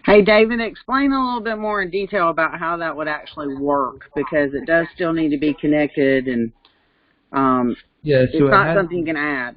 Hey, David, explain a little bit more in detail about how that would actually work, because it does still need to be connected, and it's not something you can add.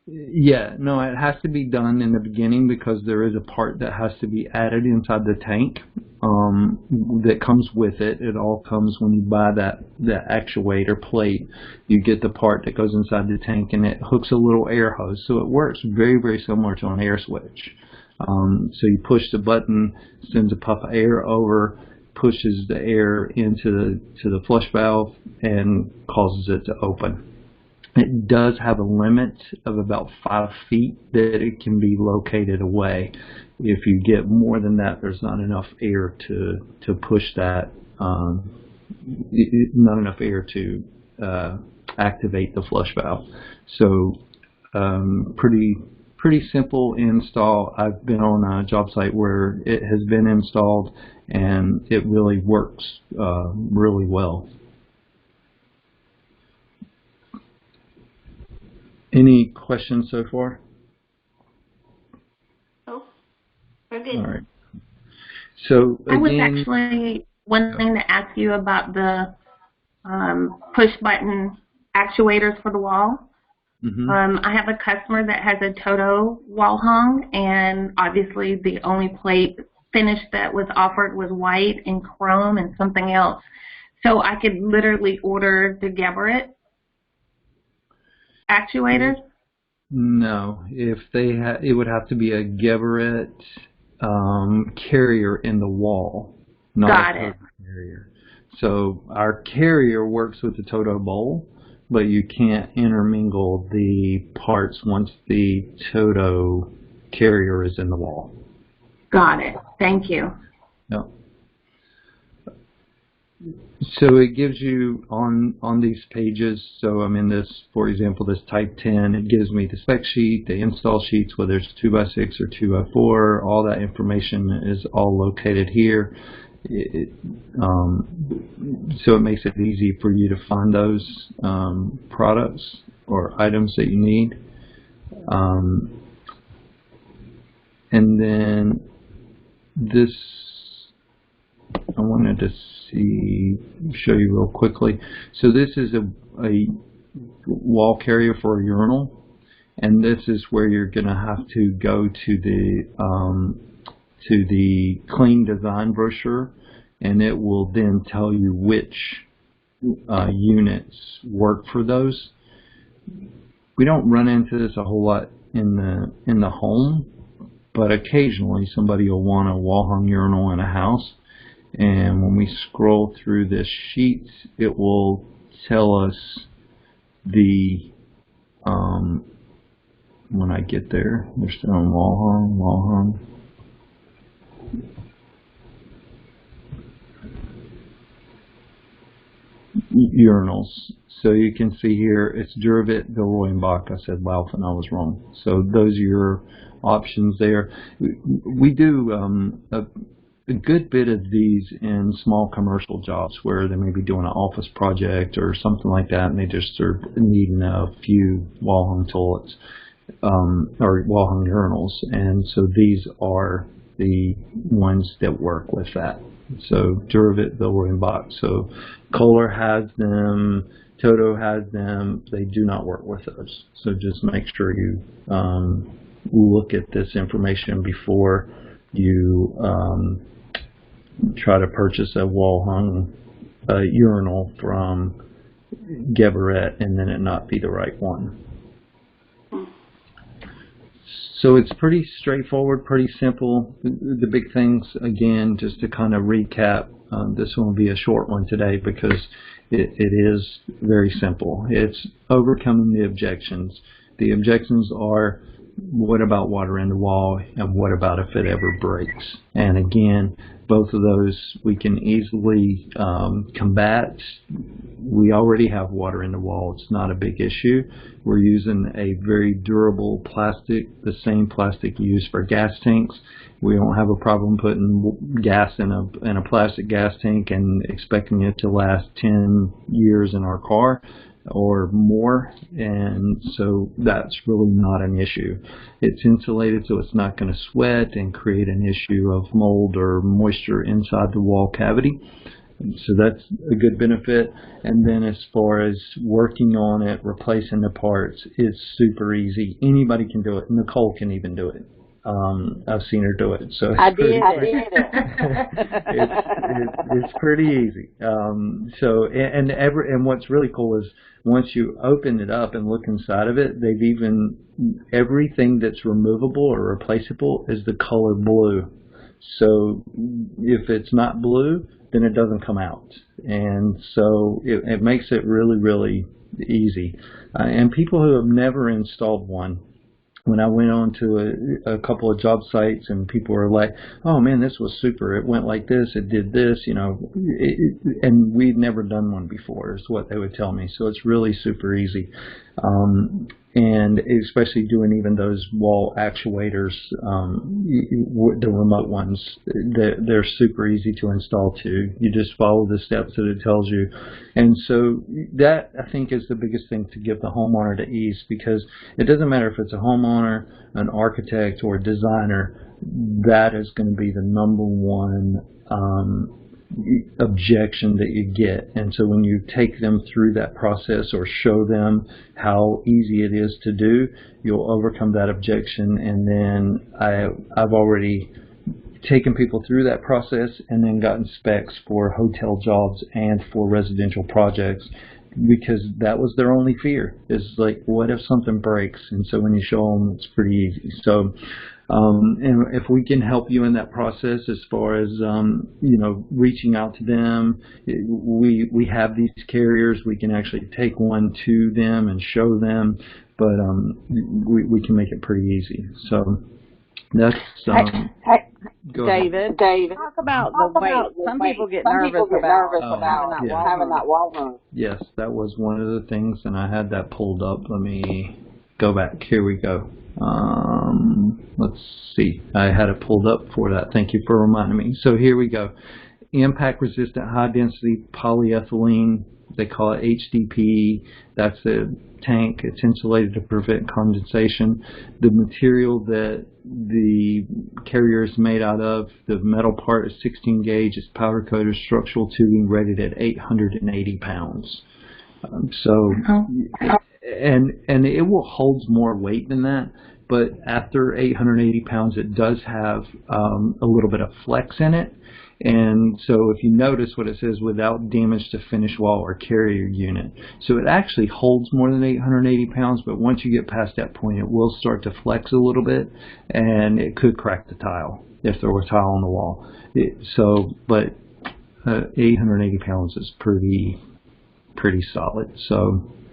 Yeah, no, it has to be done in the beginning because there is a part that has to be added inside the tank that comes with it. It all comes when you buy that actuator plate. You get the part that goes inside the tank, and it hooks a little air hose. So it works very, very similar to an air switch. So you push the button, sends a puff of air over, pushes the air into the flush valve, and causes it to open. It does have a limit of about 5 feet that it can be located away. If you get more than that, there's not enough air to push that, not enough air to activate the flush valve. So pretty simple install. I've been on a job site where it has been installed, and it really works really well. Any questions so far? Oh, we're good. All right. So again, I was actually wanting to ask you about the push button actuators for the wall. I have a customer that has a Toto Wallhung, and obviously the only plate finish that was offered was white and chrome and something else. So I could literally order the Geberit actuators? No, if they it would have to be a Geberit carrier in the wall, not a Toto carrier. So our carrier works with the Toto bowl, but you can't intermingle the parts once the Toto carrier is in the wall. Got it. Thank you. No. So it gives you on these pages, so I'm in this, for example, this type 10, it gives me the spec sheet, the install sheets, whether it's 2x6 or 2x4, all that information is all located here. So it makes it easy for you to find those products or items that you need. And then this, I wanted to show you real quickly. So this is a wall carrier for a urinal, and this is where you're going to have to go to the clean design brochure, and it will then tell you which units work for those. We don't run into this a whole lot in the home, but occasionally somebody will want a wall-hung urinal in a house. And when we scroll through this sheet, it will tell us the, when I get there, they're still on Wallhung. Urinals. So you can see here, it's Geberit, Villeroy and Bach. I said Lauf and I was wrong. So those are your options there. We do a good bit of these in small commercial jobs where they may be doing an office project or something like that, and they just are needing a few wall-hung toilets or wall-hung urinals, and so these are the ones that work with that. So Geberit, Villeroy and Bach. So Kohler has them, Toto has them. They do not work with those. So just make sure you look at this information before you try to purchase a wall-hung urinal from Geberit and then it not be the right one. So it's pretty straightforward, pretty simple. The big things, again, just to kind of recap, this will be a short one today because it is very simple. It's overcoming the objections. The objections are, what about water in the wall, and what about if it ever breaks? And again, both of those we can easily combat. We already have water in the wall. It's not a big issue. We're using a very durable plastic, the same plastic used for gas tanks. We don't have a problem putting gas in a plastic gas tank and expecting it to last 10 years in our car. or more, and so that's really not an issue. It's insulated, so it's not going to sweat and create an issue of mold or moisture inside the wall cavity. So that's a good benefit. And then as far as working on it, replacing the parts, it's super easy. Anybody can do it. Nicole can even do it. I've seen her do it. So I did it's pretty easy. And what's really cool is once you open it up and look inside of it, they've even, everything that's removable or replaceable is the color blue. So if it's not blue, then it doesn't come out. And so it makes it really, really easy. And people who have never installed one, when I went on to a couple of job sites and people were like, oh man, this was super. It went like this, it did this, and we'd never done one before is what they would tell me. So it's really super easy. And especially doing even those wall actuators, the remote ones, they're super easy to install too. You just follow the steps that it tells you. And so that, I think, is the biggest thing to give the homeowner to ease, because it doesn't matter if it's a homeowner, an architect, or a designer, that is going to be the number one objection that you get. And so when you take them through that process or show them how easy it is to do, you'll overcome that objection. And then I've already taken people through that process and then gotten specs for hotel jobs and for residential projects, because that was their only fear, is like, what if something breaks? And so when you show them, it's pretty easy. So and if we can help you in that process, as far as reaching out to them, we have these carriers. We can actually take one to them and show them, but we can make it pretty easy. So that's David, talk about the weight. Some people get nervous about having that Wallhung. Yes, that was one of the things, and I had that pulled up. Let me go back. Here we go. Let's see. I had it pulled up for that. Thank you for reminding me. So here we go. Impact resistant high density polyethylene. They call it HDPE. That's the tank. It's insulated to prevent condensation. The material that the carrier is made out of, the metal part is 16 gauge. It's powder coated structural tubing rated at 880 pounds. And it will hold more weight than that, but after 880 pounds, it does have a little bit of flex in it. And so if you notice what it says, without damage to finish wall or carrier unit. So it actually holds more than 880 pounds, but once you get past that point, it will start to flex a little bit, and it could crack the tile if there were tile on the wall. But 880 pounds is pretty solid. So